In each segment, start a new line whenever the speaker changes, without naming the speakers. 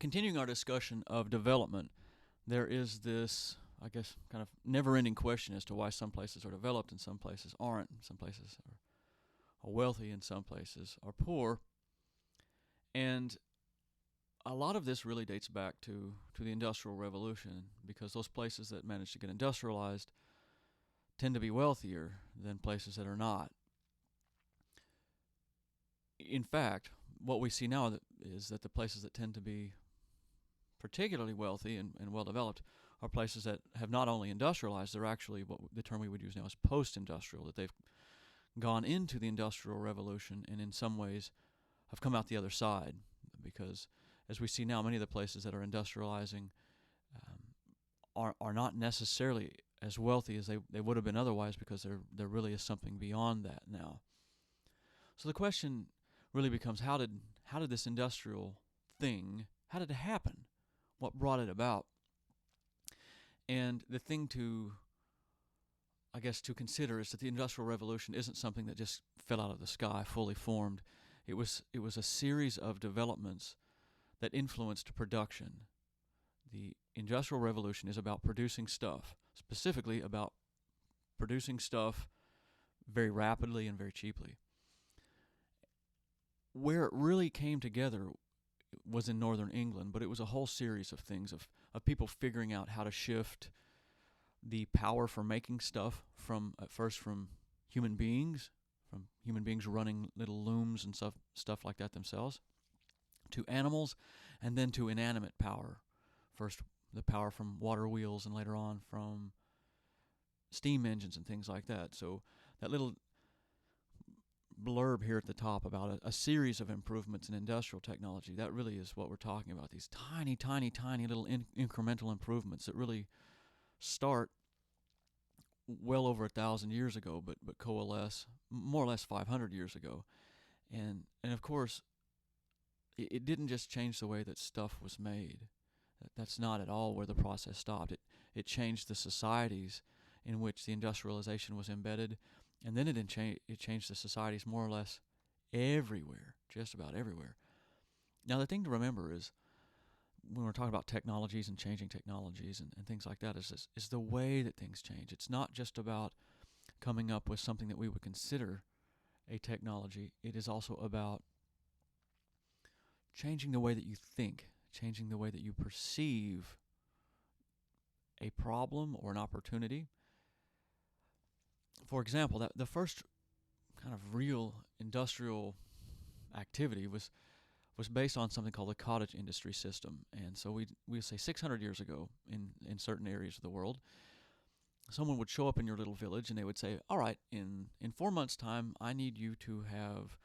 Continuing our discussion of development, there is this, I guess, kind of never-ending question as to why some places are developed and some places aren't. Some places are wealthy and some places are poor. And a lot of this really dates back to the Industrial Revolution, because those places that managed to get industrialized tend to be wealthier than places that are not. In fact, what we see now is that the places that tend to be particularly wealthy and well developed are places that have not only industrialized, they're actually what the term we would use now is post-industrial, that they've gone into the Industrial Revolution and in some ways have come out the other side. Because as we see now, many of the places that are industrializing are not necessarily as wealthy as they would have been otherwise, because there really is something beyond that now. So the question really becomes, how did this industrial thing, how did it happen? What brought it about? And the thing to, I guess, to consider is that the Industrial Revolution isn't something that just fell out of the sky, fully formed. It was a series of developments that influenced production. The Industrial Revolution is about producing stuff, specifically about producing stuff very rapidly and very cheaply. Where it really came together was in northern England, but it was a whole series of things, of people figuring out how to shift the power for making stuff at first from human beings running little looms and stuff like that themselves, to animals, and then to inanimate power. First, the power from water wheels, and later on from steam engines and things like that. So that little blurb here at the top about a series of improvements in industrial technology, that really is what we're talking about. These tiny, tiny, tiny little incremental improvements that really start well over 1,000 years ago, but coalesce more or less 500 years ago. And of course, it didn't just change the way that stuff was made. That's not at all where the process stopped. It changed the societies in which the industrialization was embedded, and then it changed the societies more or less everywhere, just about everywhere. Now, the thing to remember is, when we're talking about technologies and changing technologies and things like that, is the way that things change. It's not just about coming up with something that we would consider a technology. It is also about changing the way that you think, changing the way that you perceive a problem or an opportunity. For example, that the first kind of real industrial activity was based on something called the cottage industry system. And so we say 600 years ago in certain areas of the world, someone would show up in your little village and they would say, all right, in 4 months' time, I need you to have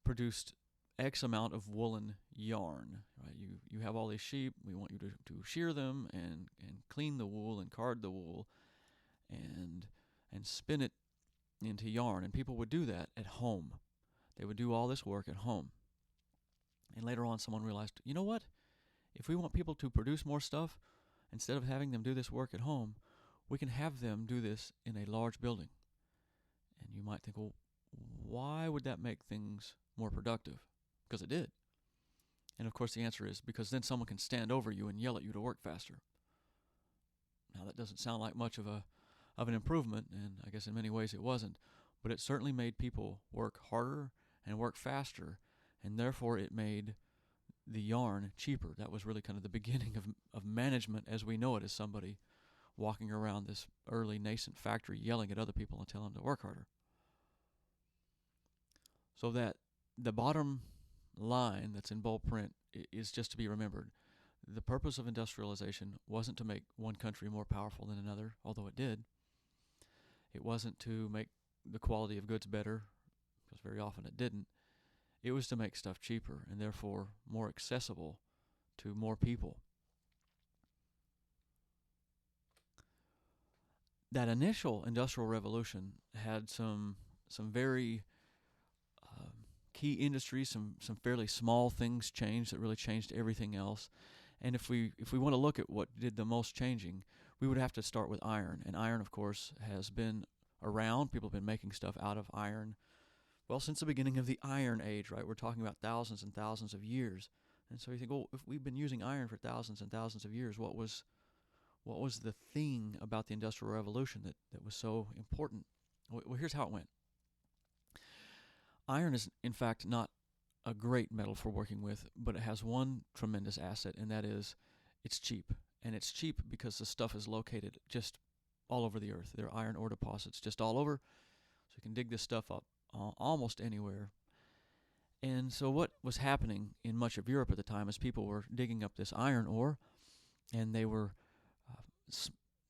produced X amount of woolen yarn. Right? You have all these sheep. We want you to shear them and clean the wool and card the wool and spin it into yarn. And people would do that at home. They would do all this work at home. And later on, someone realized, you know what? If we want people to produce more stuff, instead of having them do this work at home, we can have them do this in a large building. And you might think, well, why would that make things more productive? Because it did. And of course the answer is because then someone can stand over you and yell at you to work faster. Now that doesn't sound like much of an improvement, and I guess in many ways it wasn't, but it certainly made people work harder and work faster, and therefore it made the yarn cheaper. That was really kind of the beginning of management as we know it, as somebody walking around this early nascent factory yelling at other people and telling them to work harder. So that the bottom line that's in bold print is just to be remembered. The purpose of industrialization wasn't to make one country more powerful than another, although it did. It wasn't to make the quality of goods better, because very often it didn't. It was to make stuff cheaper and therefore more accessible to more people. That initial Industrial Revolution had some very key industries, some fairly small things changed that really changed everything else. And if we want to look at what did the most changing, we would have to start with iron. And iron, of course, has been around. People have been making stuff out of iron, well, since the beginning of the Iron Age, right? We're talking about thousands and thousands of years. And so you think, well, if we've been using iron for thousands and thousands of years, what was the thing about the Industrial Revolution that was so important? Well, here's how it went. Iron is, in fact, not a great metal for working with, but it has one tremendous asset, and that is it's cheap. And it's cheap because the stuff is located just all over the earth. There are iron ore deposits just all over, so you can dig this stuff up almost anywhere. And so what was happening in much of Europe at the time is people were digging up this iron ore, and they were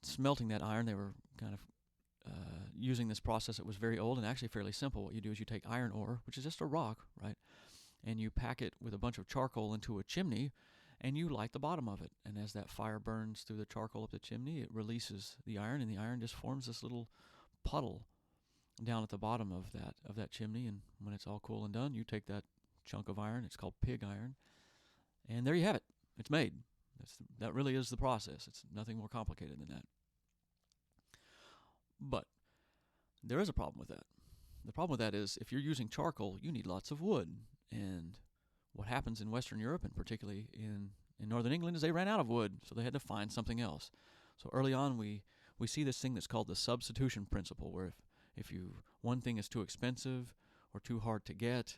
smelting that iron. They were kind of using this process that was very old and actually fairly simple. What you do is you take iron ore, which is just a rock, right, and you pack it with a bunch of charcoal into a chimney, and you light the bottom of it. And as that fire burns through the charcoal up the chimney, it releases the iron, and the iron just forms this little puddle down at the bottom of that chimney. And when it's all cool and done, you take that chunk of iron. It's called pig iron, and there you have it. It's made. That really is the process. It's nothing more complicated than that. But there is a problem with that. The problem with that is if you're using charcoal, you need lots of wood. And what happens in Western Europe, and particularly in Northern England, is they ran out of wood, so they had to find something else. So early on, we see this thing that's called the substitution principle, where if one thing is too expensive or too hard to get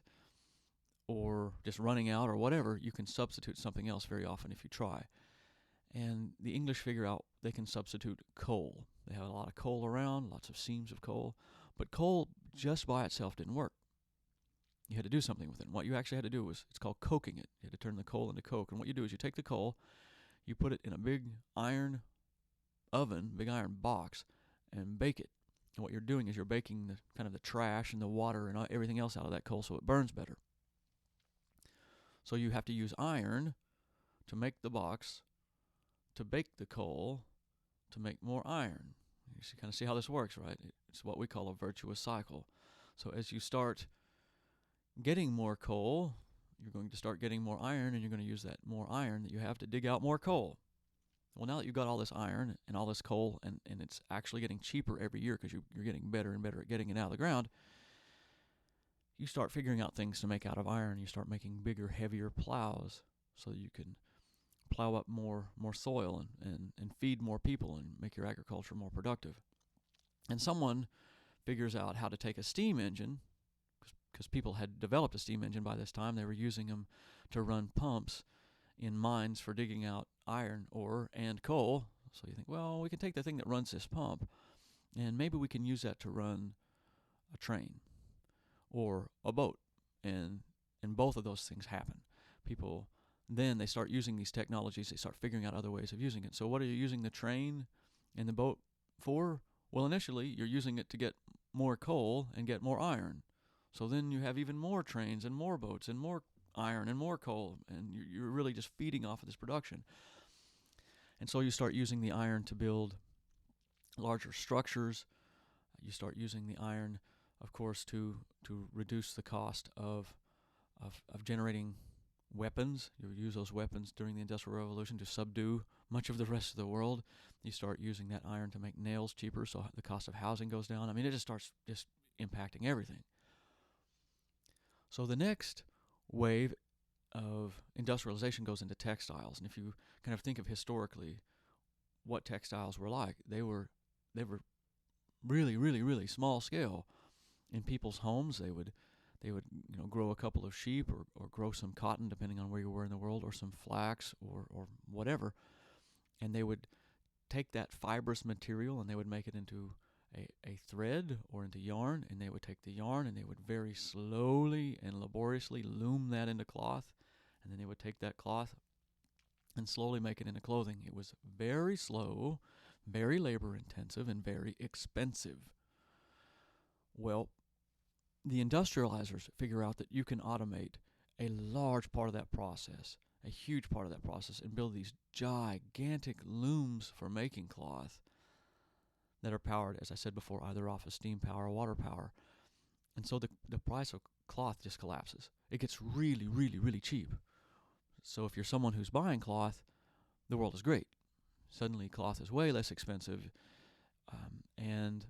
or just running out or whatever, you can substitute something else very often if you try. And the English figure out they can substitute coal. They have a lot of coal around, lots of seams of coal, but coal just by itself didn't work. You had to do something with it. And what you actually had to do was, it's called coking it. You had to turn the coal into coke. And what you do is you take the coal, you put it in a big iron oven, big iron box, and bake it. And what you're doing is you're baking the kind of the trash and the water and everything else out of that coal so it burns better. So you have to use iron to make the box, to bake the coal, to make more iron. You kind of see how this works, right? It's what we call a virtuous cycle. So as you start getting more coal, you're going to start getting more iron, and you're going to use that more iron that you have to dig out more coal. Well, now that you've got all this iron and all this coal, and it's actually getting cheaper every year because you're getting better and better at getting it out of the ground, you start figuring out things to make out of iron. You start making bigger, heavier plows so that you can plow up more soil and feed more people and make your agriculture more productive. And someone figures out how to take a steam engine, because people had developed a steam engine by this time. They were using them to run pumps in mines for digging out iron ore and coal. So you think, well, we can take the thing that runs this pump, and maybe we can use that to run a train or a boat. And both of those things happen. People, then they start using these technologies. They start figuring out other ways of using it. So what are you using the train and the boat for? Well, initially, you're using it to get more coal and get more iron. So then you have even more trains and more boats and more iron and more coal, and you're really just feeding off of this production. And so you start using the iron to build larger structures. You start using the iron, of course, to reduce the cost of generating weapons. You would use those weapons during the Industrial Revolution to subdue much of the rest of the world. You start using that iron to make nails cheaper, so the cost of housing goes down. I mean, it just starts just impacting everything. So the next wave of industrialization goes into textiles. And if you kind of think of historically what textiles were like, they were really, really, really small scale. In people's homes, they would grow a couple of sheep or grow some cotton, depending on where you were in the world, or some flax or whatever. And they would take that fibrous material and they would make it into a thread or into yarn, and they would take the yarn and they would very slowly and laboriously loom that into cloth, and then they would take that cloth and slowly make it into clothing. It was very slow, very labor intensive, and very expensive. Well, the industrializers figure out that you can automate a large part of that process, a huge part of that process, and build these gigantic looms for making cloth that are powered, as I said before, either off of steam power or water power. And so the price of cloth just collapses. It gets really, really, really cheap. So if you're someone who's buying cloth, the world is great. Suddenly cloth is way less expensive, and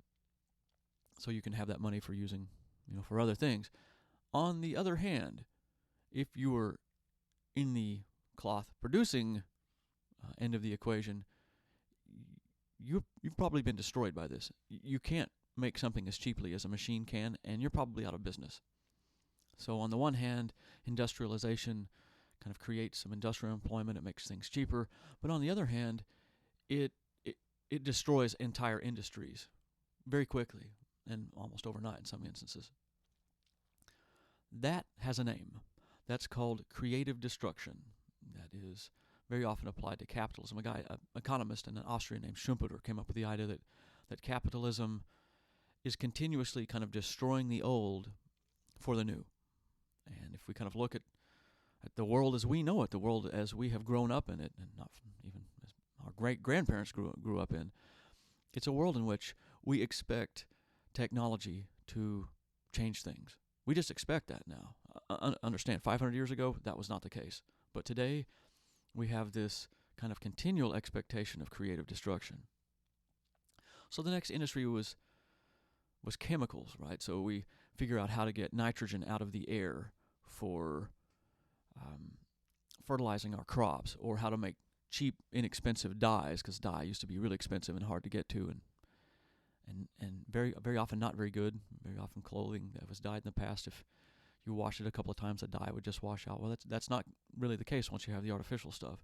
so you can have that money for using, for other things. On the other hand, if you were in the cloth producing end of the equation, you've probably been destroyed by this. You can't make something as cheaply as a machine can, and you're probably out of business. So on the one hand, industrialization kind of creates some industrial employment. It makes things cheaper. But on the other hand, it it destroys entire industries very quickly and almost overnight in some instances. That has a name. That's called creative destruction. That is very often applied to capitalism. An economist, and an Austrian named Schumpeter, came up with the idea that capitalism is continuously kind of destroying the old for the new. And if we kind of look at the world as we know it, the world as we have grown up in it, and not even as our great-grandparents grew up in, it's a world in which we expect technology to change things. We just expect that now. Understand, 500 years ago, that was not the case. But today, we have this kind of continual expectation of creative destruction. So the next industry was chemicals, right? So we figure out how to get nitrogen out of the air for fertilizing our crops, or how to make cheap, inexpensive dyes, because dye used to be really expensive and hard to get to, and very often not very good. Very often clothing that was dyed in the past, if you wash it a couple of times, the dye would just wash out. Well, that's not really the case once you have the artificial stuff.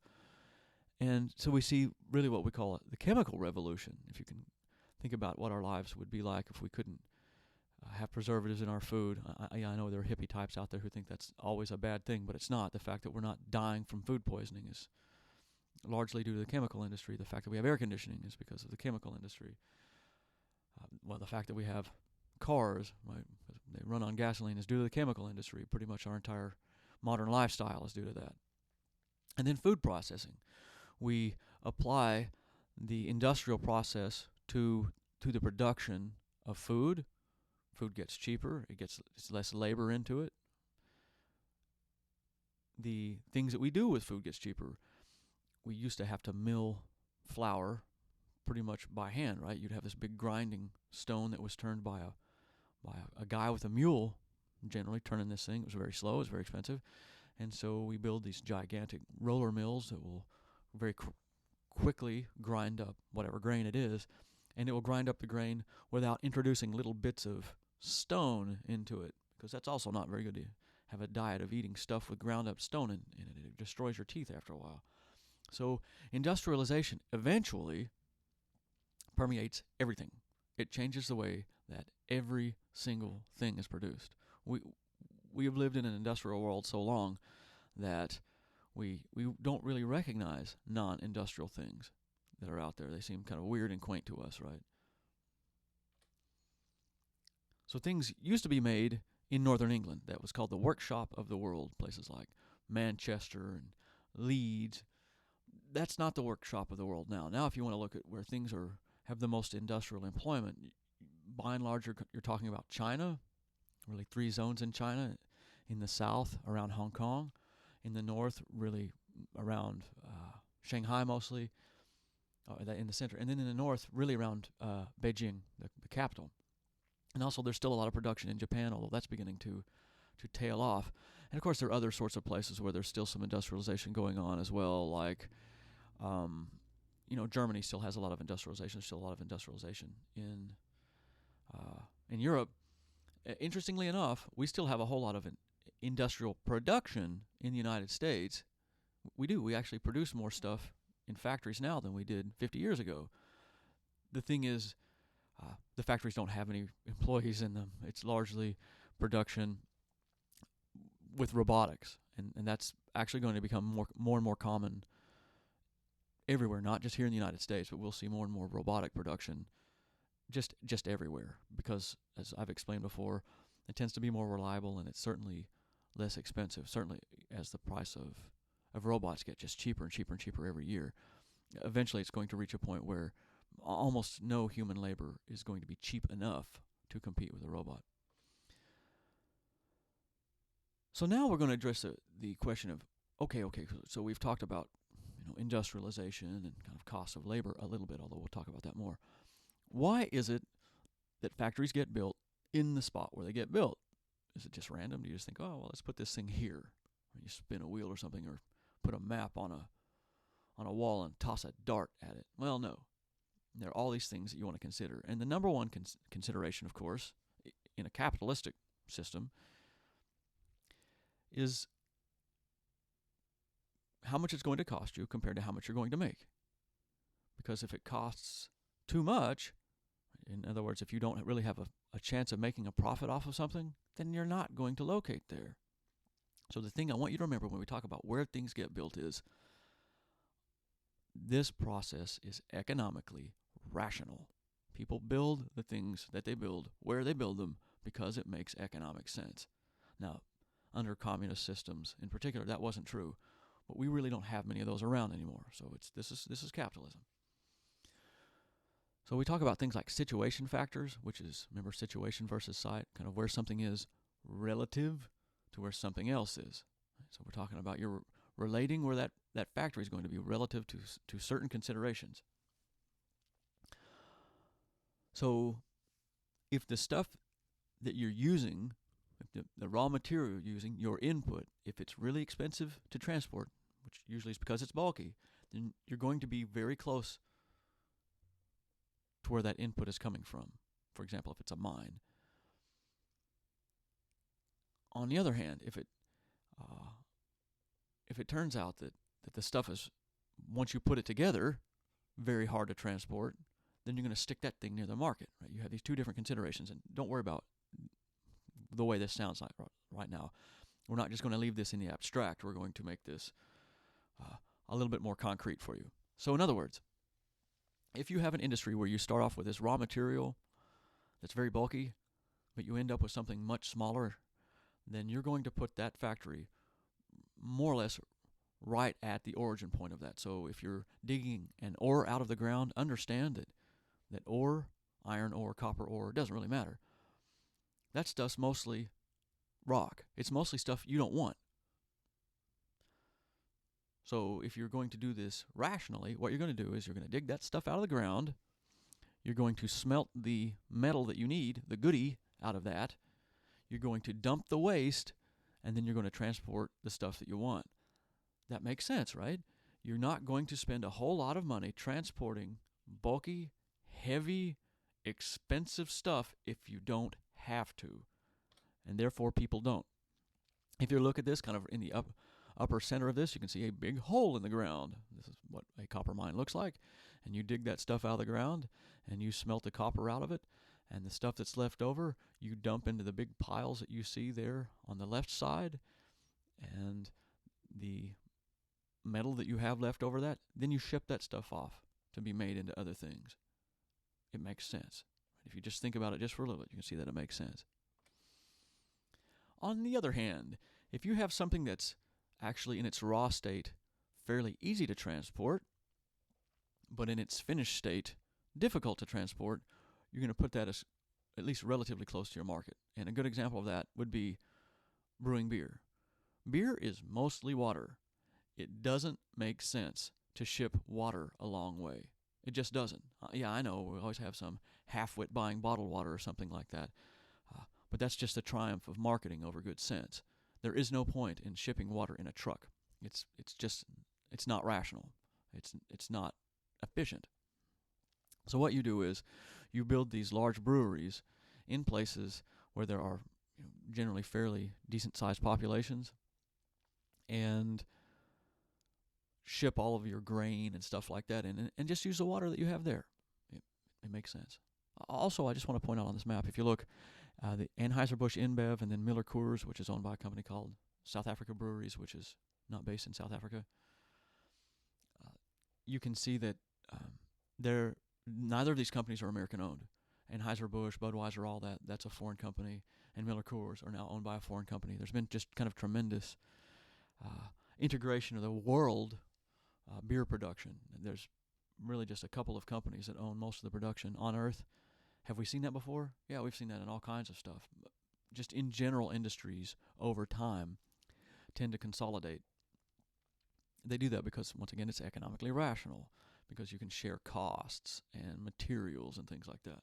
And so we see really what we call the chemical revolution. If you can think about what our lives would be like if we couldn't have preservatives in our food. I know there are hippie types out there who think that's always a bad thing, but it's not. The fact that we're not dying from food poisoning is largely due to the chemical industry. The fact that we have air conditioning is because of the chemical industry. The fact that we have cars, right, they run on gasoline, is due to the chemical industry. Pretty much our entire modern lifestyle is due to that. And then food processing. We apply the industrial process to the production of food. Food gets cheaper. It's less labor into it. The things that we do with food gets cheaper. We used to have to mill flour pretty much by hand, right? You'd have this big grinding stone that was turned by a guy with a mule, generally turning this thing. It was very slow. It was very expensive. And so we build these gigantic roller mills that will very quickly grind up whatever grain it is, and it will grind up the grain without introducing little bits of stone into it, because that's also not very good to have a diet of eating stuff with ground up stone in it. It destroys your teeth after a while. So industrialization eventually permeates everything. It changes the way that every single thing is produced. We have lived in an industrial world so long that we don't really recognize non-industrial things that are out there. They seem kind of weird and quaint to us, right? So things used to be made in northern England. That was called the workshop of the world. Places like Manchester and Leeds. That's not the workshop of the world now. Now, if you want to look at where things have the most industrial employment, by and large, you're talking about China. Really 3 zones in China. In the south, around Hong Kong. In the north, really around Shanghai mostly. In the center. And then in the north, really around Beijing, the capital. And also there's still a lot of production in Japan, although that's beginning to tail off. And of course there are other sorts of places where there's still some industrialization going on as well, like Germany still has a lot of industrialization. There's still a lot of industrialization in Europe. Interestingly enough, we still have a whole lot of industrial production in the United States. We do. We actually produce more stuff in factories now than we did 50 years ago. The thing is, the factories don't have any employees in them. It's largely production with robotics, and that's actually going to become more and more common everywhere, not just here in the United States, but we'll see more and more robotic production just everywhere, because, as I've explained before, it tends to be more reliable, and it's certainly less expensive, certainly as the price of robots get just cheaper and cheaper and cheaper every year. Eventually it's going to reach a point where almost no human labor is going to be cheap enough to compete with a robot. So now we're going to address the question of, okay, so we've talked about industrialization and kind of cost of labor a little bit, although we'll talk about that more. Why is it that factories get built in the spot where they get built? Is it just random? Do you just think, oh, well, let's put this thing here? You spin a wheel or something, or put a map on a wall and toss a dart at it. Well, no. There are all these things that you want to consider. And the number one consideration, of course, in a capitalistic system is how much it's going to cost you compared to how much you're going to make. Because if it costs too much, in other words, if you don't really have a chance of making a profit off of something, then you're not going to locate there. So the thing I want you to remember when we talk about where things get built is this process is economically rational. People build the things that they build where they build them because it makes economic sense. Now, under communist systems in particular, that wasn't true, but we really don't have many of those around anymore. So this is capitalism. So we talk about things like situation factors, which is, remember, situation versus site, kind of where something is relative to where something else is. So we're talking about you're relating where that factory is going to be relative to certain considerations. So if the stuff that you're using, if the raw material you're using, your input, if it's really expensive to transport, which usually is because it's bulky, then you're going to be very close to where that input is coming from. For example, if it's a mine. On the other hand, if it turns out that the stuff is, once you put it together, very hard to transport, then you're going to stick that thing near the market. Right? You have these two different considerations, and don't worry about the way this sounds like right now. We're not just going to leave this in the abstract. We're going to make this a little bit more concrete for you. So in other words, if you have an industry where you start off with this raw material that's very bulky, but you end up with something much smaller, then you're going to put that factory more or less right at the origin point of that. So if you're digging an ore out of the ground, understand that ore, iron ore, copper ore, doesn't really matter. That stuff's mostly rock. It's mostly stuff you don't want. So if you're going to do this rationally, what you're going to do is you're going to dig that stuff out of the ground. You're going to smelt the metal that you need, the goodie, out of that. You're going to dump the waste, and then you're going to transport the stuff that you want. That makes sense, right? You're not going to spend a whole lot of money transporting bulky, heavy, expensive stuff if you don't have to. And therefore, people don't. If you look at this kind of in the upper center of this, you can see a big hole in the ground. This is what a copper mine looks like. And you dig that stuff out of the ground, and you smelt the copper out of it. And the stuff that's left over, you dump into the big piles that you see there on the left side. And the metal that you have left over that, then you ship that stuff off to be made into other things. It makes sense. If you just think about it just for a little bit, you can see that it makes sense. On the other hand, if you have something that's actually in its raw state fairly easy to transport, but in its finished state difficult to transport, you're going to put that as at least relatively close to your market. And a good example of that would be brewing beer. Beer is mostly water. It doesn't make sense to ship water a long way. It just doesn't. Yeah, I know, we always have some half-wit buying bottled water or something like that. But that's just the triumph of marketing over good sense. There is no point in shipping water in a truck. It's not rational. It's not efficient. So what you do is you build these large breweries in places where there are generally fairly decent-sized populations, and ship all of your grain and stuff like that in, and just use the water that you have there. It makes sense. Also, I just want to point out on this map, if you look, the Anheuser-Busch InBev and then Miller Coors, which is owned by a company called South Africa Breweries, which is not based in South Africa, you can see that neither of these companies are American-owned. Anheuser-Busch, Budweiser, all that's a foreign company, and Miller Coors are now owned by a foreign company. There's been just kind of tremendous integration of the world beer production. There's really just a couple of companies that own most of the production on Earth. Have we seen that before? Yeah, we've seen that in all kinds of stuff. Just in general, industries over time tend to consolidate. They do that because, once again, it's economically rational, because you can share costs and materials and things like that.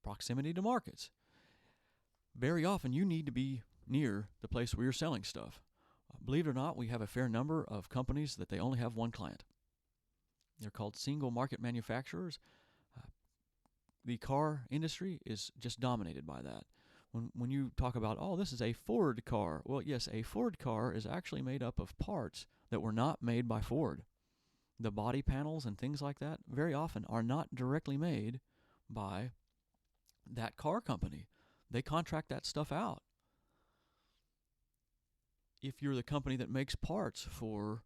Proximity to markets. Very often you need to be near the place where you're selling stuff. Believe it or not, we have a fair number of companies that they only have one client. They're called single market manufacturers. The car industry is just dominated by that. When you talk about, oh, this is a Ford car, well, yes, a Ford car is actually made up of parts that were not made by Ford. The body panels and things like that very often are not directly made by that car company. They contract that stuff out. If you're the company that makes parts for,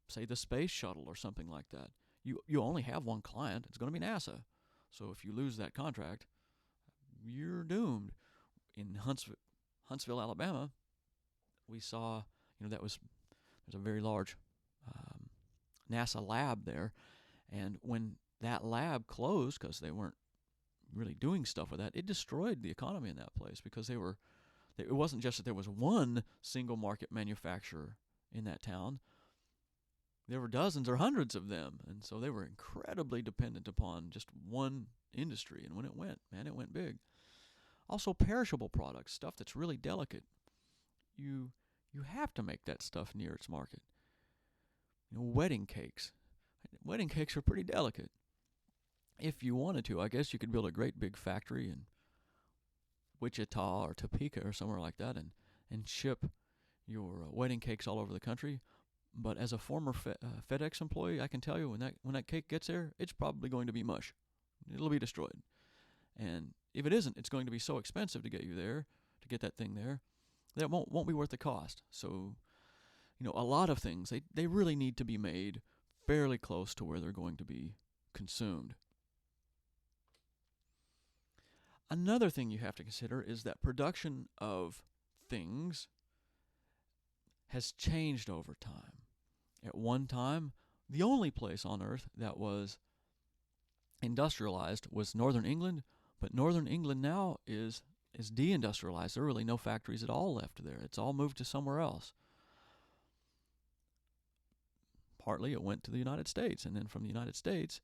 say, the space shuttle or something like that, you only have one client. It's going to be NASA. So if you lose that contract, you're doomed. In Huntsville, Alabama, we saw, there's a very large NASA lab there, and when that lab closed because they weren't really doing stuff with that, it destroyed the economy in that place because it wasn't just that there was one single market manufacturer in that town. There were dozens or hundreds of them, and so they were incredibly dependent upon just one industry, and when it went, man, it went big. Also, perishable products, stuff that's really delicate. You have to make that stuff near its market. Wedding cakes. Wedding cakes are pretty delicate. If you wanted to, I guess you could build a great big factory in Wichita or Topeka or somewhere like that and ship your wedding cakes all over the country. But as a former FedEx employee, I can tell you when that cake gets there, it's probably going to be mush. It'll be destroyed. And if it isn't, it's going to be so expensive to get you there, to get that thing there, that it won't be worth the cost. So, a lot of things, they really need to be made fairly close to where they're going to be consumed. Another thing you have to consider is that production of things has changed over time. At one time, the only place on Earth that was industrialized was northern England, but northern England now is deindustrialized. There are really no factories at all left there. It's all moved to somewhere else. Partly it went to the United States, and then from the United States,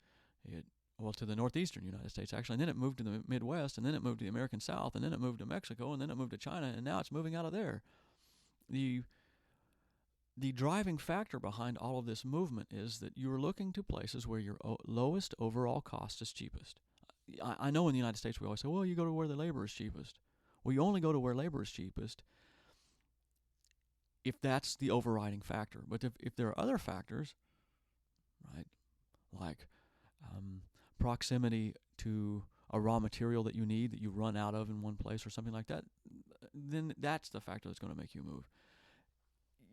to the northeastern United States actually, and then it moved to the Midwest, and then it moved to the American South, and then it moved to Mexico, and then it moved to China, and now it's moving out of there. The driving factor behind all of this movement is that you're looking to places where your lowest overall cost is cheapest. I know in the United States we always say, well, you go to where the labor is cheapest. Well, you only go to where labor is cheapest if that's the overriding factor. But if there are other factors, right, like proximity to a raw material that you need that you run out of in one place or something like that, then that's the factor that's going to make you move.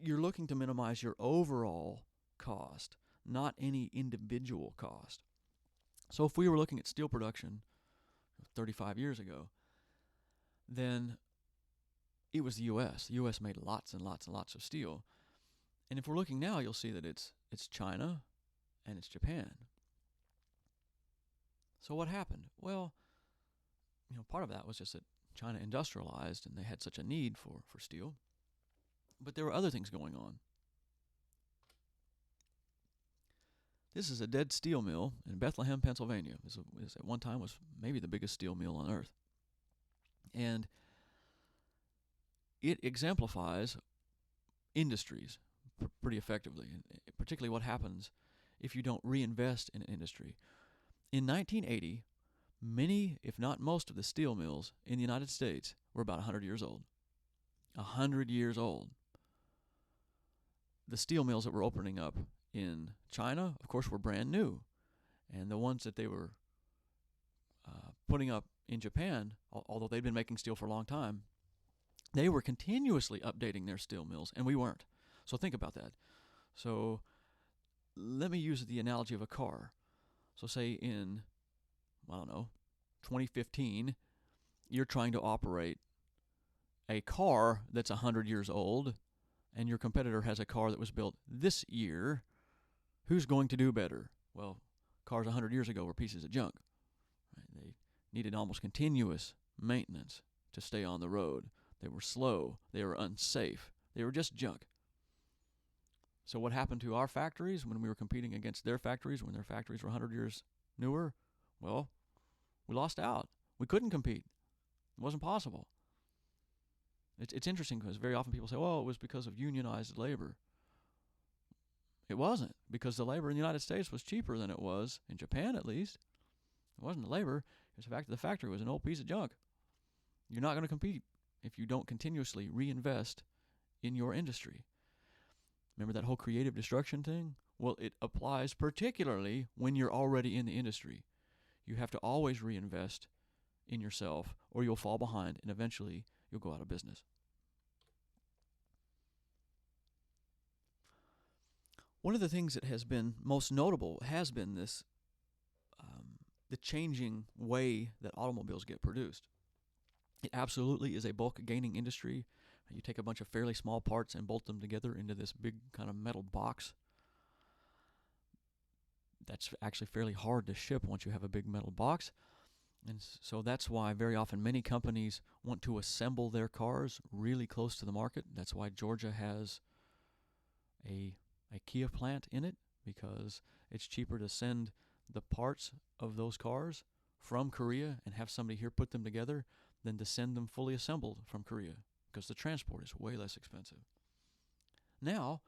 You're looking to minimize your overall cost, not any individual cost. So if we were looking at steel production 35 years ago, then it was the U.S. The U.S. made lots and lots and lots of steel. And if we're looking now, you'll see that it's China and it's Japan. So what happened? Well, part of that was just that China industrialized and they had such a need for steel. But there were other things going on. This is a dead steel mill in Bethlehem, Pennsylvania. This at one time was maybe the biggest steel mill on Earth. And it exemplifies industries pretty effectively, and particularly what happens if you don't reinvest in an industry. In 1980, many, if not most, of the steel mills in the United States were about 100 years old. 100 years old. The steel mills that were opening up in China, of course, were brand new. And the ones that they were putting up in Japan, although they'd been making steel for a long time, they were continuously updating their steel mills, and we weren't. So think about that. So let me use the analogy of a car. So say in, 2015, you're trying to operate a car that's 100 years old, and your competitor has a car that was built this year. Who's going to do better? Well, cars 100 years ago were pieces of junk. Right? They needed almost continuous maintenance to stay on the road. They were slow. They were unsafe. They were just junk. So what happened to our factories when we were competing against their factories, when their factories were 100 years newer? Well, we lost out. We couldn't compete. It wasn't possible. It's interesting because very often people say, well, it was because of unionized labor. It wasn't, because the labor in the United States was cheaper than it was in Japan, at least. It wasn't the labor. It's the fact that the factory was an old piece of junk. You're not going to compete if you don't continuously reinvest in your industry. Remember that whole creative destruction thing? Well, it applies particularly when you're already in the industry. You have to always reinvest in yourself, or you'll fall behind, and eventually you'll go out of business. One of the things that has been most notable has been this the changing way that automobiles get produced. It absolutely is a bulk gaining industry. You take a bunch of fairly small parts and bolt them together into this big kind of metal box. That's actually fairly hard to ship once you have a big metal box. And so that's why very often many companies want to assemble their cars really close to the market. That's why Georgia has a Kia plant in it, because it's cheaper to send the parts of those cars from Korea and have somebody here put them together than to send them fully assembled from Korea, because the transport is way less expensive. Now,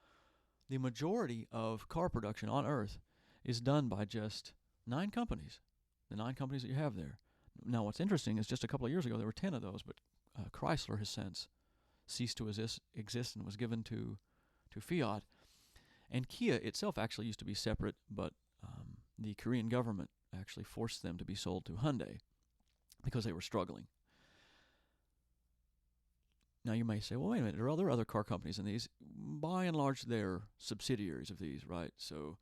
the majority of car production on Earth is done by just 9 companies, the 9 companies that you have there. Now, what's interesting is just a couple of years ago, there were 10 of those, but Chrysler has since ceased to exist and was given to Fiat. And Kia itself actually used to be separate, but the Korean government actually forced them to be sold to Hyundai because they were struggling. Now you may say, well, wait a minute, there are other car companies in these. By and large, they're subsidiaries of these, right? So,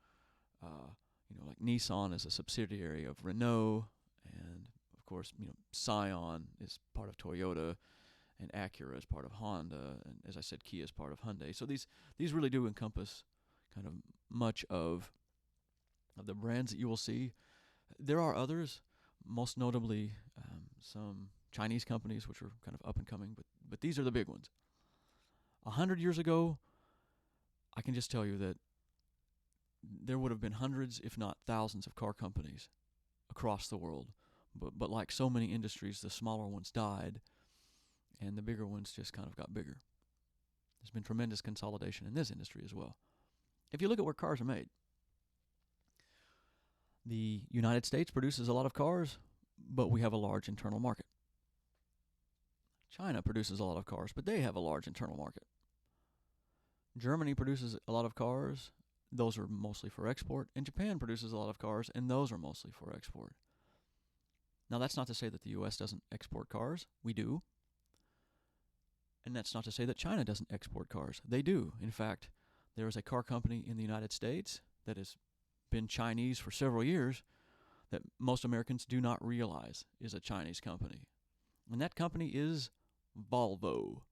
like Nissan is a subsidiary of Renault, and of course, Scion is part of Toyota, and Acura is part of Honda, and as I said, Kia is part of Hyundai. So these really do encompass kind of much of the brands that you will see. There are others, most notably some Chinese companies which are kind of up and coming, but these are the big ones. 100 years ago, I can just tell you that there would have been hundreds, if not thousands, of car companies across the world. But like so many industries, the smaller ones died, and the bigger ones just kind of got bigger. There's been tremendous consolidation in this industry as well. If you look at where cars are made, the United States produces a lot of cars, but we have a large internal market. China produces a lot of cars, but they have a large internal market. Germany produces a lot of cars. Those are mostly for export. And Japan produces a lot of cars, and those are mostly for export. Now, that's not to say that the U.S. doesn't export cars. We do. And that's not to say that China doesn't export cars. They do. In fact, there is a car company in the United States that has been Chinese for several years that most Americans do not realize is a Chinese company. And that company is Volvo.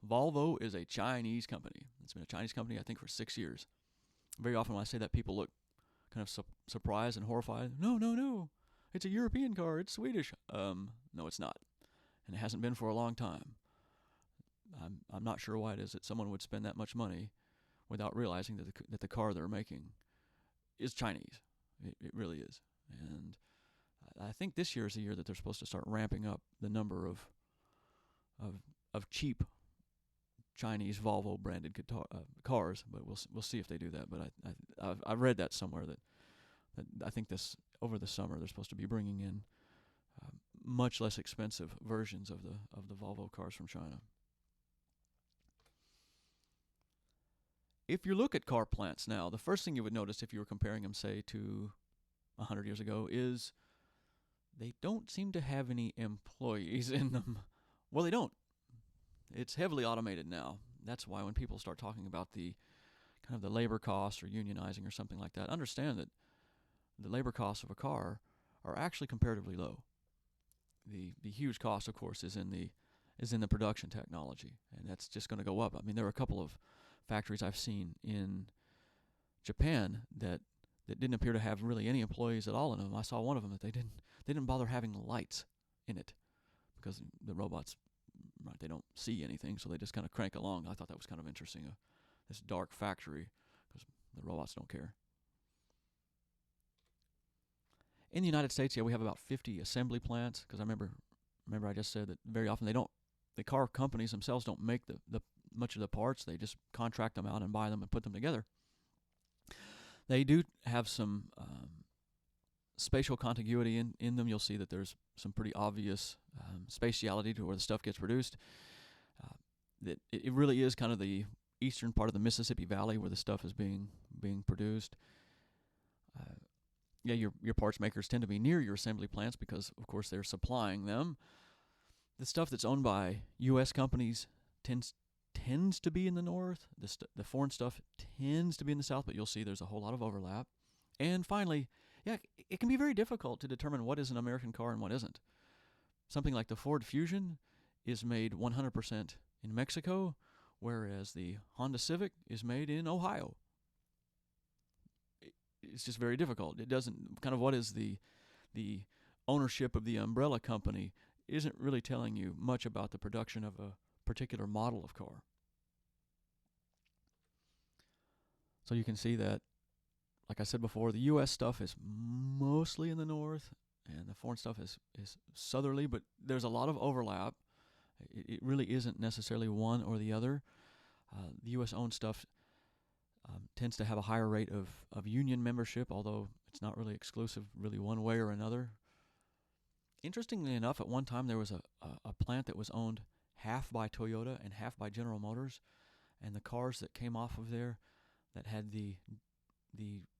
Volvo is a Chinese company. It's been a Chinese company, I think, for 6 years. Very often when I say that, people look kind of surprised and horrified. No. It's a European car. It's Swedish. No, it's not. And it hasn't been for a long time. I'm not sure why it is that someone would spend that much money without realizing that the car they're making is Chinese. It really is. And I think this year is the year that they're supposed to start ramping up the number of cheap Chinese Volvo branded cars, but we'll see if they do that. But I've read that somewhere that I think this over the summer they're supposed to be bringing in much less expensive versions of the Volvo cars from China. If you look at car plants now, the first thing you would notice if you were comparing them, say, to 100 years ago is they don't seem to have any employees in them. Well, they don't. It's heavily automated now. That's why when people start talking about the kind of the labor costs or unionizing or something like that, understand that the labor costs of a car are actually comparatively low. The huge cost, of course, is in the production technology, and that's just going to go up. I mean, there are a couple of factories I've seen in Japan that didn't appear to have really any employees at all in them. I saw one of them that they didn't bother having lights in it because the robots, right, they don't see anything, so they just kind of crank along. I thought that was kind of interesting, this dark factory, because the robots don't care. In the United States, we have about 50 assembly plants, because I remember I just said that very often they don't the car companies themselves don't make the much of the parts. They just contract them out and buy them and put them together. They do have some spatial contiguity in them. You'll see that there's some pretty obvious spatiality to where the stuff gets produced. It really is kind of the eastern part of the Mississippi Valley where the stuff is being produced. Your parts makers tend to be near your assembly plants because, of course, they're supplying them. The stuff that's owned by U.S. companies tends to be in the north. The foreign stuff tends to be in the south, but you'll see there's a whole lot of overlap. And finally, it can be very difficult to determine what is an American car and what isn't. Something like the Ford Fusion is made 100% in Mexico, whereas the Honda Civic is made in Ohio. It's just very difficult. It doesn't, kind of what is the ownership of the umbrella company isn't really telling you much about the production of a particular model of car. So you can see that, like I said before, the U.S. stuff is mostly in the north, and the foreign stuff is southerly, but there's a lot of overlap. It really isn't necessarily one or the other. The U.S.-owned stuff tends to have a higher rate of union membership, although it's not really exclusive really one way or another. Interestingly enough, at one time there was a plant that was owned half by Toyota and half by General Motors, and the cars that came off of there that had the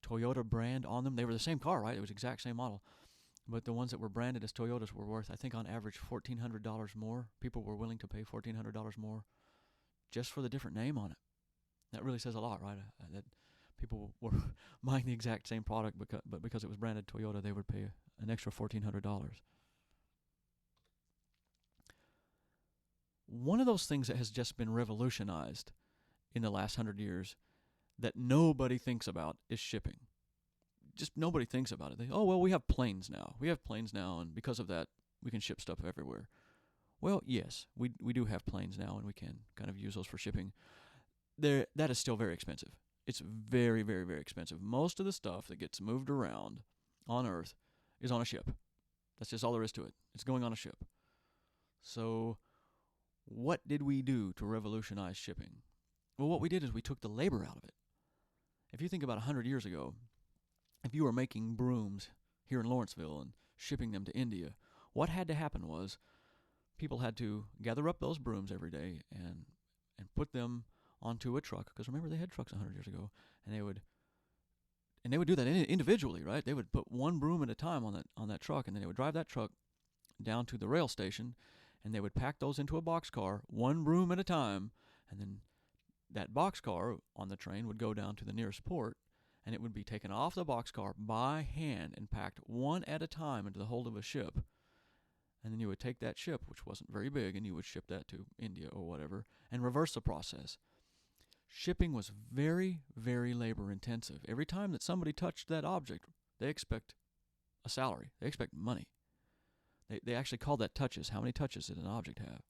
Toyota brand on them, they were the same car, right? It was the exact same model. But the ones that were branded as Toyotas were worth, I think on average, $1,400 more. People were willing to pay $1,400 more just for the different name on it. That really says a lot, right? That people were buying the exact same product, but because it was branded Toyota, they would pay an extra $1,400. One of those things that has just been revolutionized in the last 100 years that nobody thinks about is shipping. Just nobody thinks about it. We have planes now. And because of that, we can ship stuff everywhere. Well, yes, we do have planes now, and we can kind of use those for shipping. That is still very expensive. It's very, very, very expensive. Most of the stuff that gets moved around on Earth is on a ship. That's just all there is to it. It's going on a ship. So what did we do to revolutionize shipping? Well, what we did is we took the labor out of it. If you think about 100 years ago, if you were making brooms here in Lawrenceville and shipping them to India, what had to happen was people had to gather up those brooms every day and put them onto a truck, because remember they had trucks 100 years ago, and they would do that individually, right? They would put one broom at a time on that truck, and then they would drive that truck down to the rail station, and they would pack those into a boxcar, one broom at a time, and then that boxcar on the train would go down to the nearest port, and it would be taken off the boxcar by hand and packed one at a time into the hold of a ship. And then you would take that ship, which wasn't very big, and you would ship that to India or whatever, and reverse the process. Shipping was very, very labor intensive. Every time that somebody touched that object, they expect a salary. They expect money. They actually call that touches. How many touches did an object have?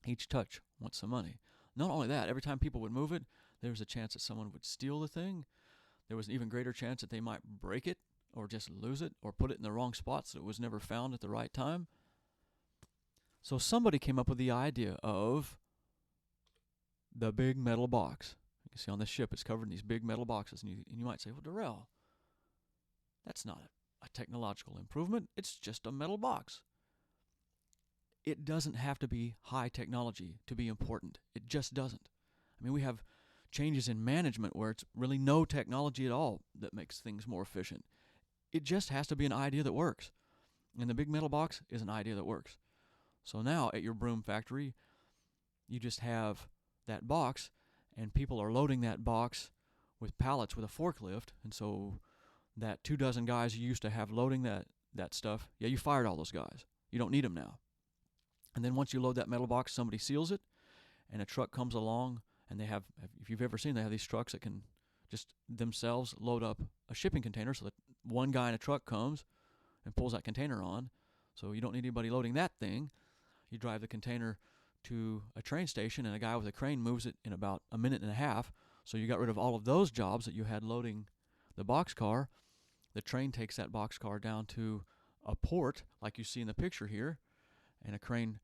Each touch wants some money. Not only that, every time people would move it, there was a chance that someone would steal the thing. There was an even greater chance that they might break it or just lose it or put it in the wrong spot so it was never found at the right time. So somebody came up with the idea of the big metal box. You can see on this ship it's covered in these big metal boxes. And you might say, well, Darrell, that's not a technological improvement. It's just a metal box. It doesn't have to be high technology to be important. It just doesn't. I mean, we have changes in management where it's really no technology at all that makes things more efficient. It just has to be an idea that works. And the big metal box is an idea that works. So now at your broom factory, you just have that box, and people are loading that box with pallets with a forklift. And so that 24 guys you used to have loading that stuff, you fired all those guys. You don't need them now. And then once you load that metal box, somebody seals it, and a truck comes along, and they have, if you've ever seen, they have these trucks that can just themselves load up a shipping container so that one guy in a truck comes and pulls that container on. So you don't need anybody loading that thing. You drive the container to a train station, and a guy with a crane moves it in about a minute and a half. So you got rid of all of those jobs that you had loading the boxcar. The train takes that boxcar down to a port, like you see in the picture here, and a crane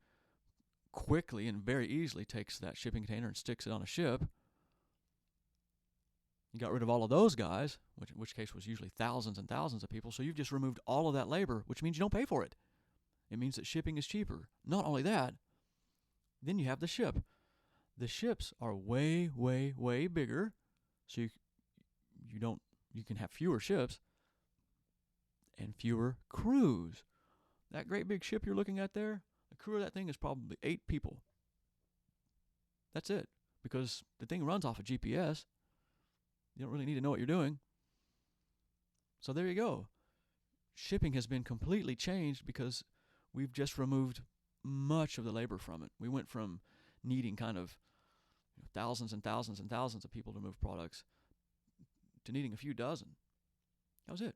quickly and very easily takes that shipping container and sticks it on a ship. You got rid of all of those guys, which in which case was usually thousands and thousands of people. So you've just removed all of that labor, which means you don't pay for it. It means that shipping is cheaper. Not only that, then you have the ship. The ships are way, way, way bigger, so you can have fewer ships and fewer crews. That great big ship you're looking at there, the crew of that thing is probably 8 people. That's it, because the thing runs off of GPS. You don't really need to know what you're doing. So there you go. Shipping has been completely changed because we've just removed much of the labor from it. We went from needing kind of thousands and thousands and thousands of people to move products to needing a few dozen. That was it.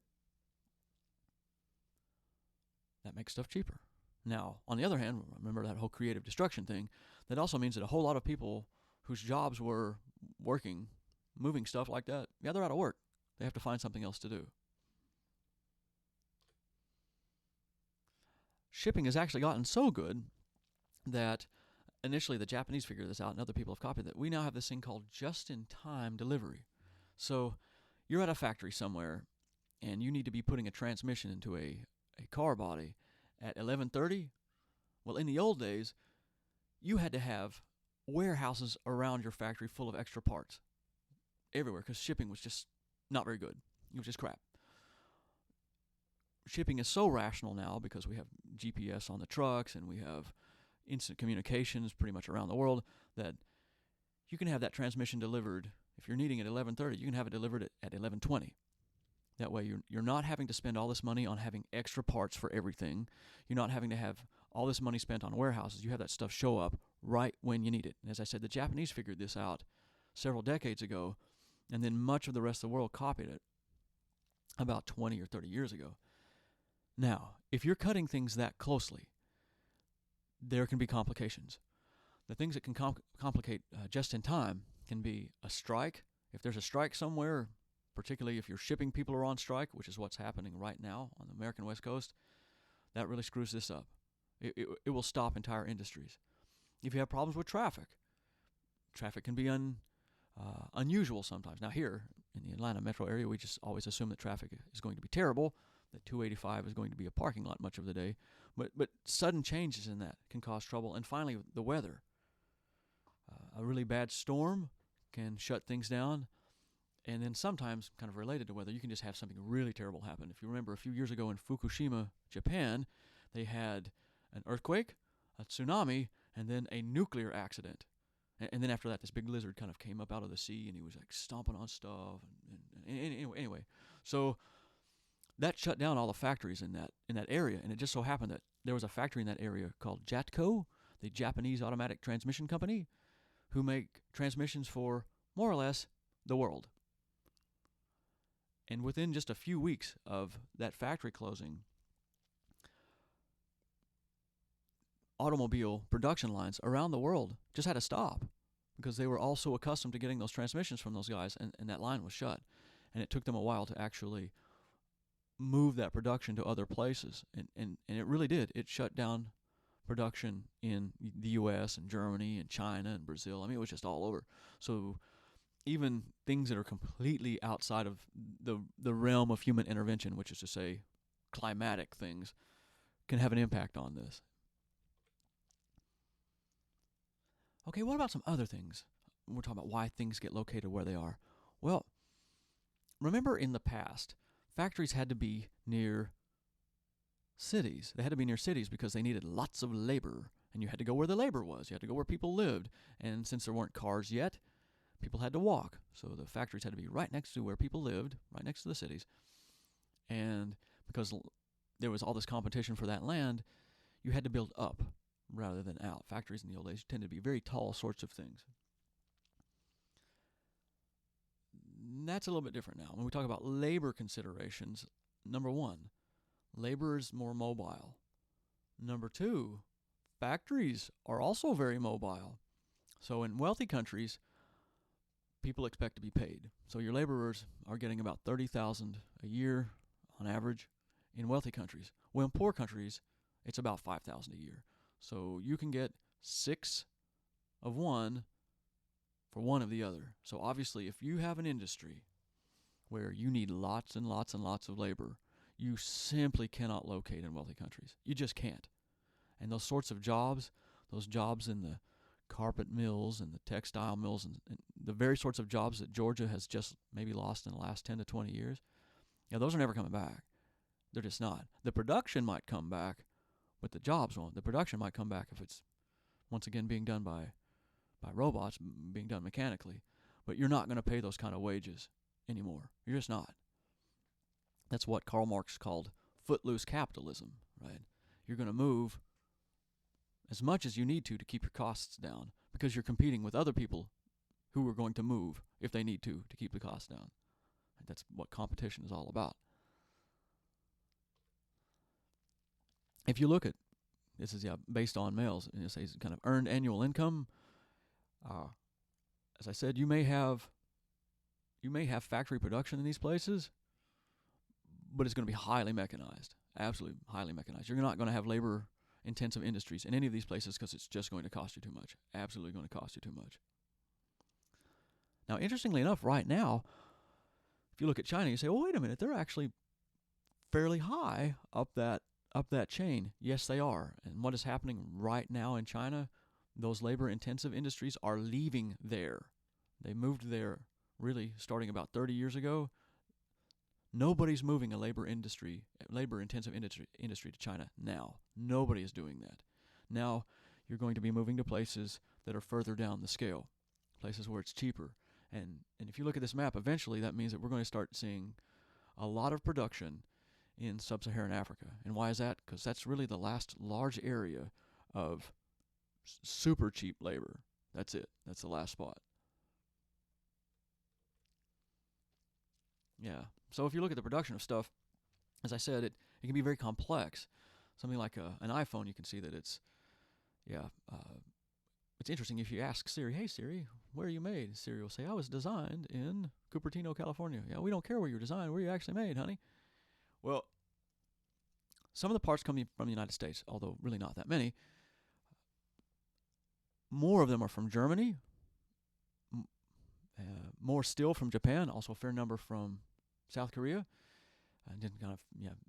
That makes stuff cheaper. Now, on the other hand, remember that whole creative destruction thing, that also means that a whole lot of people whose jobs were working, moving stuff like that, they're out of work. They have to find something else to do. Shipping has actually gotten so good that initially the Japanese figured this out and other people have copied it. We now have this thing called just-in-time delivery. So you're at a factory somewhere and you need to be putting a transmission into a car body at 11:30. Well, in the old days, you had to have warehouses around your factory full of extra parts everywhere because shipping was just not very good. It was just crap. Shipping is so rational now because we have GPS on the trucks and we have instant communications pretty much around the world that you can have that transmission delivered. If you're needing it at 11:30, you can have it delivered at 11:20. That way you're not having to spend all this money on having extra parts for everything. You're not having to have all this money spent on warehouses. You have that stuff show up right when you need it. And as I said, the Japanese figured this out several decades ago, and then much of the rest of the world copied it about 20 or 30 years ago. Now, if you're cutting things that closely, there can be complications. The things that can complicate just in time can be a strike. If there's a strike somewhere, particularly if your shipping people are on strike, which is what's happening right now on the American West Coast, that really screws this up. It will stop entire industries. If you have problems with traffic can be unusual sometimes. Now here in the Atlanta metro area, we just always assume that traffic is going to be terrible, that 285 is going to be a parking lot much of the day. But sudden changes in that can cause trouble. And finally, the weather. A really bad storm can shut things down. And then sometimes, kind of related to weather, you can just have something really terrible happen. If you remember a few years ago in Fukushima, Japan, they had an earthquake, a tsunami, and then a nuclear accident. And then after that, this big lizard kind of came up out of the sea, and he was like stomping on stuff. And anyway, so that shut down all the factories in that area. And it just so happened that there was a factory in that area called JATCO, the Japanese Automatic Transmission Company, who make transmissions for more or less the world. And within just a few weeks of that factory closing, automobile production lines around the world just had to stop because they were all so accustomed to getting those transmissions from those guys, and that line was shut. And it took them a while to actually move that production to other places. And it really did. It shut down production in the U.S. and Germany and China and Brazil. I mean, it was just all over. So even things that are completely outside of the realm of human intervention, which is to say climatic things, can have an impact on this. Okay, what about some other things? We're talking about why things get located where they are. Well, remember in the past, factories had to be near cities. They had to be near cities because they needed lots of labor, and you had to go where the labor was. You had to go where people lived. And since there weren't cars yet, people had to walk. So the factories had to be right next to where people lived, right next to the cities. And because there was all this competition for that land, you had to build up rather than out. Factories in the old days tended to be very tall sorts of things. That's a little bit different now. When we talk about labor considerations, number one, labor is more mobile. Number two, factories are also very mobile. So in wealthy countries, people expect to be paid. So your laborers are getting about $30,000 a year on average in wealthy countries. Well, in poor countries, it's about $5,000 a year. So you can get 6 of one for 1 of the other. So obviously, if you have an industry where you need lots and lots and lots of labor, you simply cannot locate in wealthy countries. You just can't. And those sorts of jobs, those jobs in the carpet mills and the textile mills and the very sorts of jobs that Georgia has just maybe lost in the last 10 to 20 years, those are never coming back. They're just not. The production might come back, but the jobs won't. The production might come back if it's once again being done by robots, being done mechanically. But you're not going to pay those kind of wages anymore. You're just not. That's what Karl Marx called footloose capitalism, right? You're going to move as much as you need to keep your costs down because you're competing with other people who are going to move if they need to keep the costs down. That's what competition is all about. If you look at, this is based on males, and it says kind of earned annual income. As I said, you may have factory production in these places, but it's going to be highly mechanized, absolutely highly mechanized. You're not going to have labor-intensive industries in any of these places because it's just going to cost you too much, absolutely going to cost you too much. Now, interestingly enough, right now, if you look at China, you say, "Oh, wait a minute, they're actually fairly high up that chain." Yes, they are. And what is happening right now in China? Those labor-intensive industries are leaving there. They moved there really starting about 30 years ago. Nobody's moving a labor-intensive industry to China now. Nobody is doing that. Now you're going to be moving to places that are further down the scale, places where it's cheaper. And if you look at this map, eventually that means that we're going to start seeing a lot of production in sub-Saharan Africa. And why is that? Because that's really the last large area of super cheap labor. That's it. That's the last spot. Yeah. So if you look at the production of stuff, as I said, it can be very complex. Something like an iPhone, you can see that it's interesting if you ask Siri, "Hey Siri, where are you made?" Siri will say, "I was designed in Cupertino, California." Yeah, we don't care where you're designed, where you actually made, honey. Well, some of the parts come from the United States, although really not that many. More of them are from Germany, more still from Japan, also a fair number from South Korea, and then kind of,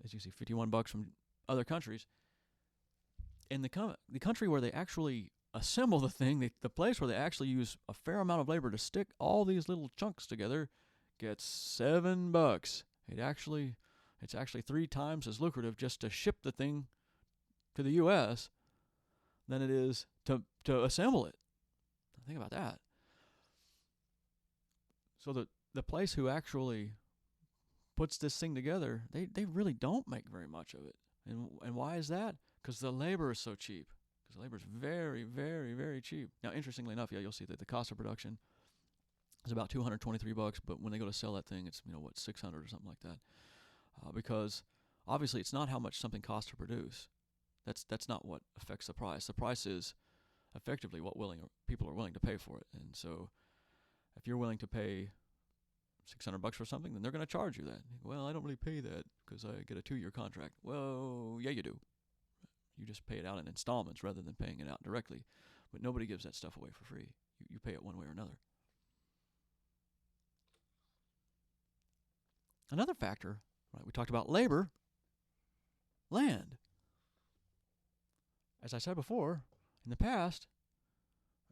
as you see, $51 from other countries. And the country where they actually assemble the thing, the place where they actually use a fair amount of labor to stick all these little chunks together, gets $7. It's actually 3 times as lucrative just to ship the thing to the U.S. than it is to assemble it. Think about that. So the place who actually puts this thing together, they really don't make very much of it. And why is that? Because the labor is so cheap. Because labor is very, very, very cheap. Now, interestingly enough, you'll see that the cost of production is about $223, but when they go to sell that thing, it's $600 or something like that. Because obviously, it's not how much something costs to produce. That's not what affects the price. The price is effectively what people are willing to pay for it. And so, if you're willing to pay $600 for something, then they're going to charge you that. Well, I don't really pay that because I get a 2-year contract. Well, yeah, you do. You just pay it out in installments rather than paying it out directly. But nobody gives that stuff away for free. You pay it one way or another. Another factor, right? We talked about labor, land. As I said before, in the past,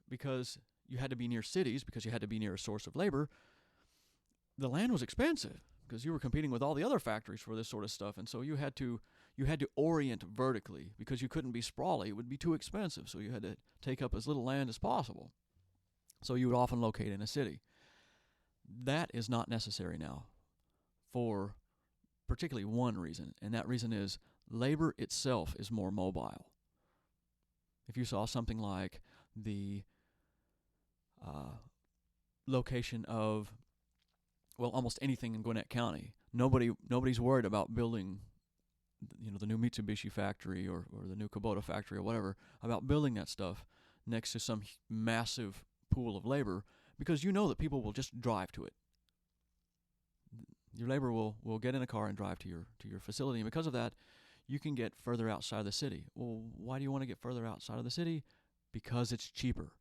because you had to be near cities, because you had to be near a source of labor, the land was expensive because you were competing with all the other factories for this sort of stuff, and so you had to orient vertically because you couldn't be sprawly. It would be too expensive, so you had to take up as little land as possible. So you would often locate in a city. That is not necessary now for particularly one reason, and that reason is labor itself is more mobile. If you saw something like the location of, almost anything in Gwinnett County, nobody's worried about building, the new Mitsubishi factory or the new Kubota factory or whatever, about building that stuff next to some massive pool of labor, because you know that people will just drive to it. Your labor will get in a car and drive to your facility, and because of that, you can get further outside of the city. Well, why do you want to get further outside of the city? because it's cheaper.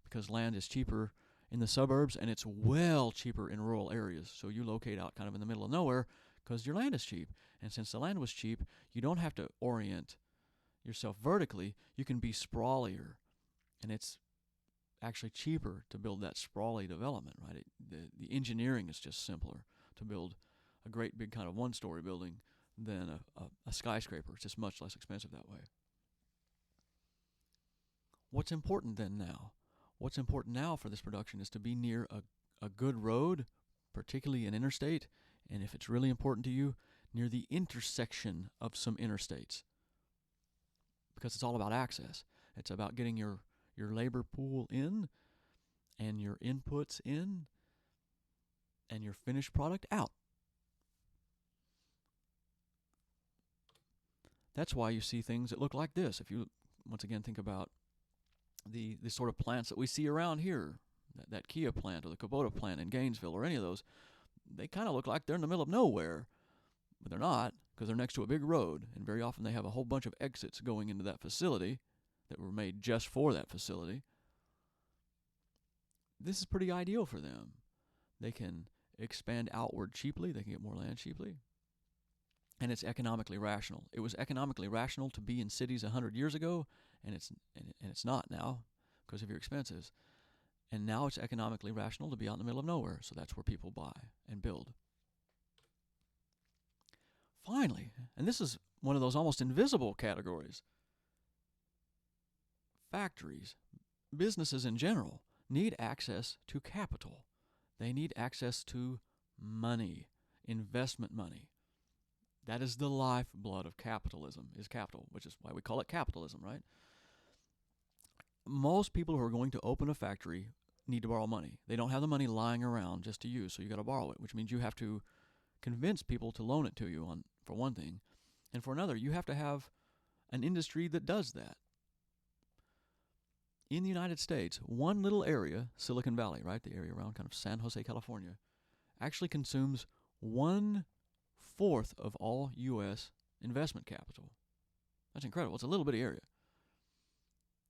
Because land is cheaper in the suburbs and it's well cheaper in rural areas. So you locate out kind of in the middle of nowhere because your land is cheap. And since the land was cheap, you don't have to orient yourself vertically. You can be sprawlier. And it's actually cheaper to build that sprawly development, right? The engineering is just simpler to build a great big kind of one-story building than a skyscraper. It's just much less expensive that way. What's important then now? What's important now for this production is to be near a good road, particularly an interstate, and if it's really important to you, near the intersection of some interstates. Because it's all about access. It's about getting your labor pool in and your inputs in and your finished product out. That's why you see things that look like this. If you, once again, think about the sort of plants that we see around here, that Kia plant or the Kubota plant in Gainesville or any of those, they kind of look like they're in the middle of nowhere, but they're not because they're next to a big road, and very often they have a whole bunch of exits going into that facility that were made just for that facility. This is pretty ideal for them. They can expand outward cheaply. They can get more land cheaply. And it's economically rational. It was economically rational to be in cities 100 years ago, and it's not now because of your expenses. And now it's economically rational to be out in the middle of nowhere, so that's where people buy and build. Finally, and this is one of those almost invisible categories, factories, businesses in general, need access to capital. They need access to money, investment money. That is the lifeblood of capitalism, is capital, which is why we call it capitalism, right? Most people who are going to open a factory need to borrow money. They don't have the money lying around just to use, so you got to borrow it, which means you have to convince people to loan it to you, for one thing. And for another, you have to have an industry that does that. In the United States, one little area, Silicon Valley, right, the area around kind of San Jose, California, actually consumes 1/4 of all U.S. investment capital. That's incredible. It's a little bitty area.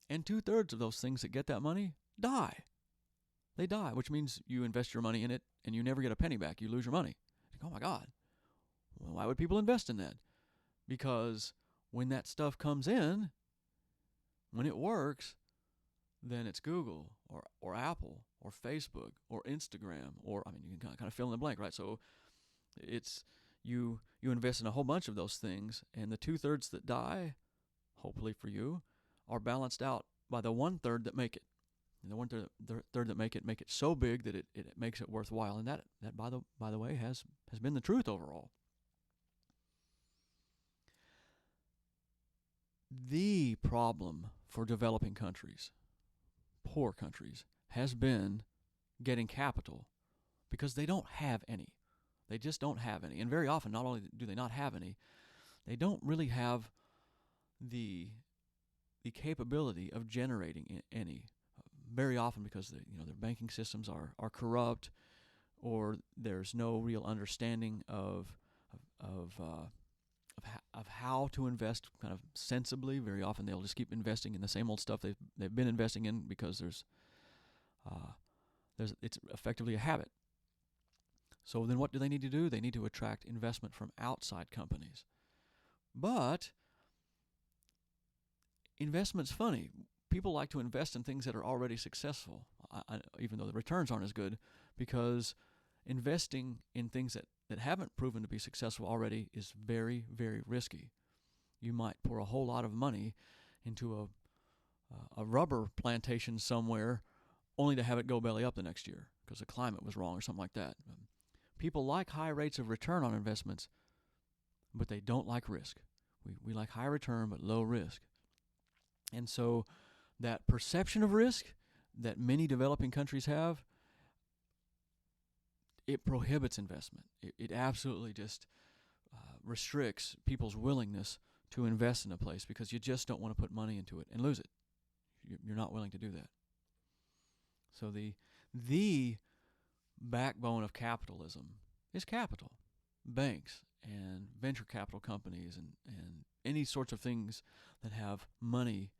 And 2/3 of those things that get that money die. They die, which means you invest your money in it and you never get a penny back. You lose your money. Like, oh my God. Well, why would people invest in that? Because when that stuff comes in, when it works, then it's Google or Apple or Facebook or Instagram or, I mean, you can kind of fill in the blank, right? So it's you invest in a whole bunch of those things, and the 2/3 that die, hopefully for you, are balanced out by the 1/3 that make it. And the 1/3 that make it so big that it makes it worthwhile. And that by the way has been the truth overall. The problem for developing countries, poor countries, has been getting capital because they don't have any. They just don't have any. And very often, not only do they not have any, they don't really have the capability of generating any. Very often because their banking systems are corrupt, or there's no real understanding of how to invest kind of sensibly. Very often they'll just keep investing in the same old stuff they've been investing in because it's effectively a habit. So then what do they need to do? They need to attract investment from outside companies. But investment's funny. People like to invest in things that are already successful, even though the returns aren't as good, because investing in things that haven't proven to be successful already is very, very risky. You might pour a whole lot of money into a rubber plantation somewhere only to have it go belly up the next year because the climate was wrong or something like that. People like high rates of return on investments, but they don't like risk. We like high return but low risk. And so that perception of risk that many developing countries have, it prohibits investment. It absolutely just restricts people's willingness to invest in a place because you just don't want to put money into it and lose it. You're not willing to do that. So the backbone of capitalism is capital. Banks and venture capital companies and any sorts of things that have money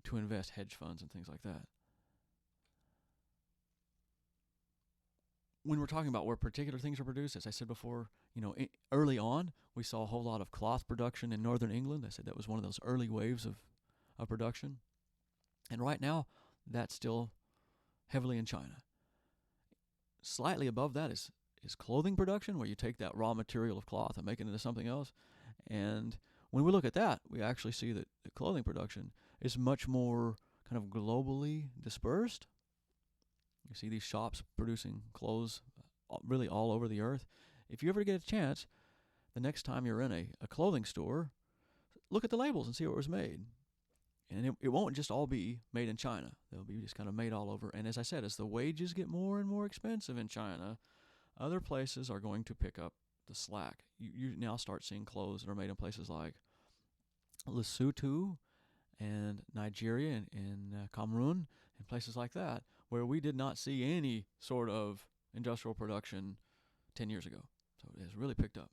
to invest hedge funds and things like that. When we're talking about where particular things are produced, as I said before, early on, we saw a whole lot of cloth production in northern England. I said that was one of those early waves of production. And right now, that's still heavily in China. Slightly above that is clothing production, where you take that raw material of cloth and make it into something else. And when we look at that, we actually see that the clothing production is much more kind of globally dispersed. You see these shops producing clothes really all over the earth. If you ever get a chance, the next time you're in a clothing store, look at the labels and see where it was made. And it won't just all be made in China. They'll be just kind of made all over. And as I said, as the wages get more and more expensive in China, other places are going to pick up the slack. You now start seeing clothes that are made in places like Lesotho and Nigeria and Cameroon and places like that, where we did not see any sort of industrial production 10 years ago. So it has really picked up.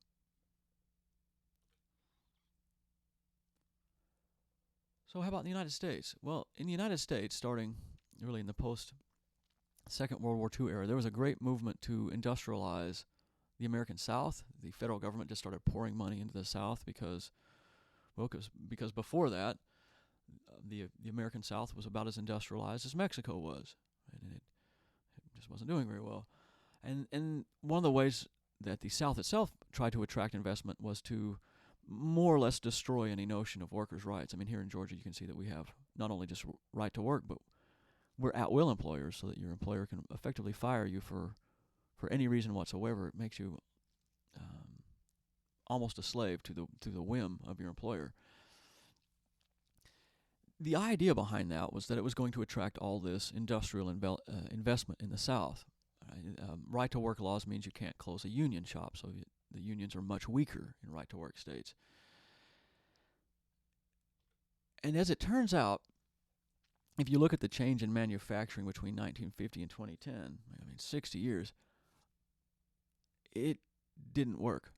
So how about in the United States? Well, in the United States, starting really in the post-Second World War II era, there was a great movement to industrialize the American South. The federal government just started pouring money into the South because before that, the American South was about as industrialized as Mexico was, and it just wasn't doing very well. And one of the ways that the South itself tried to attract investment was to more or less destroy any notion of workers' rights. I mean, here in Georgia, you can see that we have not only just right to work, but we're at-will employers, so that your employer can effectively fire you for any reason whatsoever. It makes you almost a slave to the whim of your employer. The idea behind that was that it was going to attract all this industrial investment in the South. Right-to-work laws means you can't close a union shop, so the unions are much weaker in right-to-work states. And as it turns out, if you look at the change in manufacturing between 1950 and 2010, 60 years, it didn't work.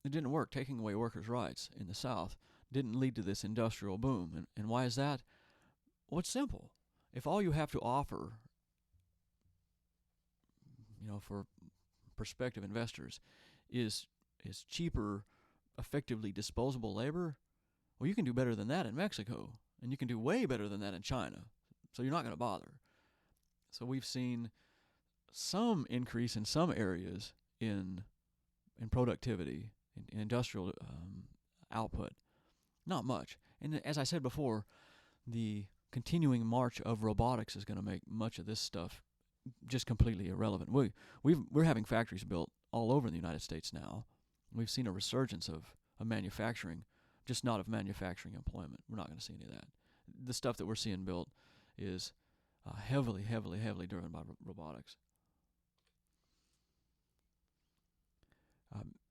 It didn't work. Taking away workers' rights in the South didn't lead to this industrial boom. And why is that? Well, it's simple. If all you have to offer, for prospective investors is cheaper, effectively disposable labor, well, you can do better than that in Mexico, and you can do way better than that in China. So you're not going to bother. So we've seen some increase in some areas in productivity, in industrial output. Not much. And as I said before, the continuing march of robotics is going to make much of this stuff just completely irrelevant. We're having factories built all over the United States now. We've seen a resurgence of manufacturing, just not of manufacturing employment. We're not going to see any of that. The stuff that we're seeing built is heavily driven by robotics.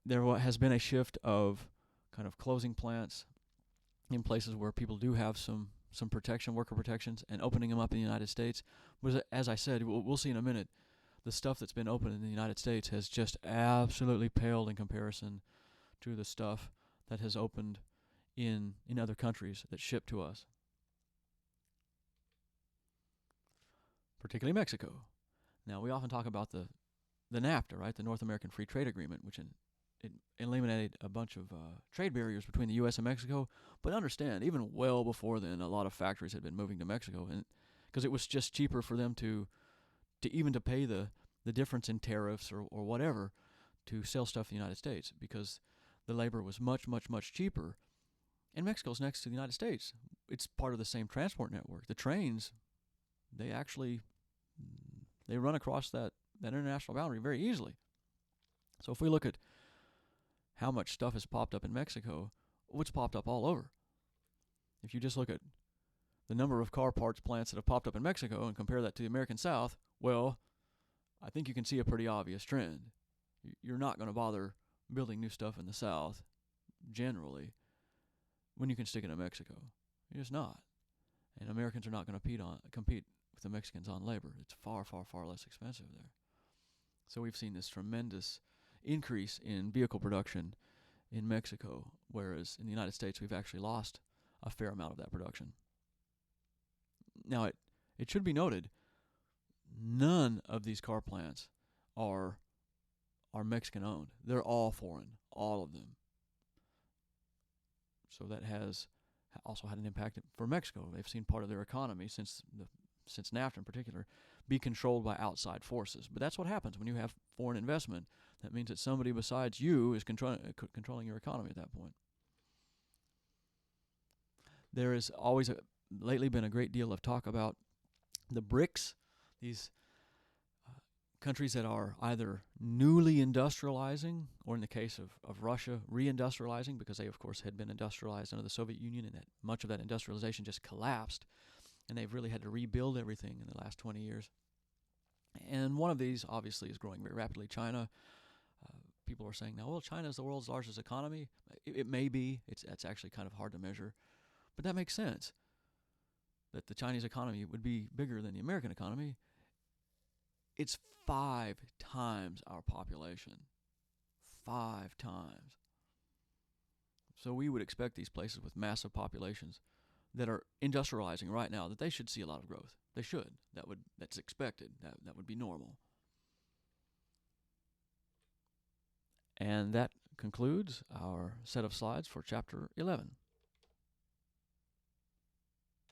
There has been a shift of kind of closing plants in places where people do have some protection, worker protections, and opening them up in the United States. Was, as I said, we'll see in a minute, the stuff that's been opened in the United States has just absolutely paled in comparison to the stuff that has opened in other countries that ship to us, particularly Mexico. Now, we often talk about the NAFTA, right, the North American Free Trade Agreement, which it eliminated a bunch of trade barriers between the U.S. and Mexico. But understand, even well before then, a lot of factories had been moving to Mexico, and because it was just cheaper for them to pay the difference in tariffs or whatever to sell stuff in the United States, because the labor was much cheaper. And Mexico's next to the United States. It's part of the same transport network. The trains, they run across that international boundary very easily. So if we look at how much stuff has popped up in Mexico, it's popped up all over. If you just look at the number of car parts plants that have popped up in Mexico and compare that to the American South, well, I think you can see a pretty obvious trend. You're not going to bother building new stuff in the South, generally, when you can stick it in Mexico. You're just not. And Americans are not going to compete with the Mexicans on labor. It's far less expensive there. So we've seen this tremendous increase in vehicle production in Mexico, whereas in the United States we've actually lost a fair amount of that production. Now, it should be noted, none of these car plants are Mexican owned. They're all foreign, all of them. So that has also had an impact for Mexico. They've seen part of their economy since NAFTA in particular be controlled by outside forces. But that's what happens when you have foreign investment. That means that somebody besides you is controlling your economy at that point. There has always lately been a great deal of talk about the BRICS, these countries that are either newly industrializing, or in the case of Russia, reindustrializing, because they, of course, had been industrialized under the Soviet Union, and that much of that industrialization just collapsed, and they've really had to rebuild everything in the last 20 years. And one of these, obviously, is growing very rapidly, China. People are saying now, well, China is the world's largest economy. It may be. It's actually kind of hard to measure. But that makes sense, that the Chinese economy would be bigger than the American economy. It's 5 times our population. 5 times. So we would expect these places with massive populations that are industrializing right now, that they should see a lot of growth. They should. That's expected. That would be normal. And that concludes our set of slides for Chapter 11.